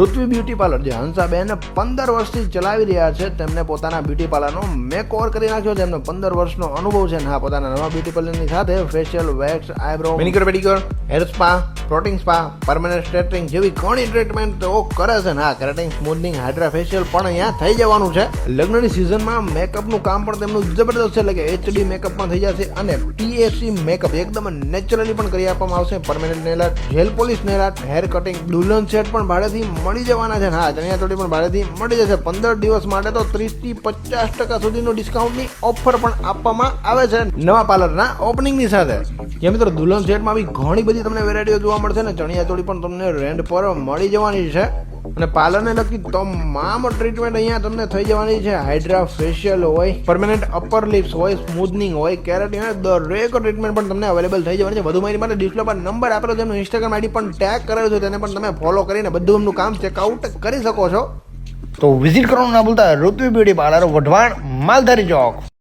Rutvi beauty parlour જે હંસાબેન 15 વર્ષથી ચલાવી રહ્યા છે, તેમને પોતાના બ્યુટી પાર્લરનો મેક ઓવર કરી નાખ્યો છે. એમને 15 વર્ષનો અનુભવ છે. હા, પોતાના નવા બ્યુટી પાર્લરની સાથે facial, wax, eyebrow, manicure, pedicure, hair spa, protein spa, permanent straightening જેવી ઘણી ટ્રીટમેન્ટ તેઓ કરે છે. હા, કેરાટિન, સ્મૂથનિંગ, હાઇડ્રા ફેશિયલ પણ અહીંયા થઈ જવાનું છે. લગ્નની સિઝનમાં મેકઅપનું કામ પણ તેમનું જબરદસ્ત છે, એટલે કે HD મેકઅપ પણ થઈ જશે અને PAC મેકઅપ એકદમ નેચરલી પણ કરી આપવામાં આવશે. Permanent nail art, gel polish nail art, hair cutting, દુલ્હન સેટ પણ ભાડેથી મળી જવાના છે. હા, ચણિયાચોળી પણ ભાડેથી મળી જશે. 15 દિવસ માટે તો 30 થી 50% સુધીનું ડિસ્કાઉન્ટની ઓફર પણ આપવામાં આવે છે નવા પાર્લરના ઓપનિંગની સાથે. જે મિત્રો દુલ્હન સેટમાં બી ઘણી બધી તમને વેરાયટીઓ જોવા મળશે ને ચણિયાચોળી પણ તમને રેન્ટ પર મળી જવાની છે. અને પાર્લરને લગતી તમામ ટ્રીટમેન્ટ અહીંયા તમને થઈ જવાની છે. હાઇડ્રા ફેશિયલ હોય, પરમેનન્ટ અપર લિપ્સ હોય, સ્મૂથનિંગ હોય, કેરાટિન હોય, દરેક ટ્રીટમેન્ટ પણ તમને અવેલેબલ થઈ જવાની છે. વધુ માહિતી માટે ડિસ્પ્લે પર નંબર આપેલો છે, એમનું ઇન્સ્ટાગ્રામ આઈડી પણ ટેગ કરેલો છે, તેને પણ તમે ફોલો કરીને બધું એમનું કામ ચેકઆઉટ કરી શકો છો. તો વિઝિટ કરવાનું ના ભૂલતા ઋત્વી બ્યુટી પાર્લર, વઢવાણ, માલધારી ચોક.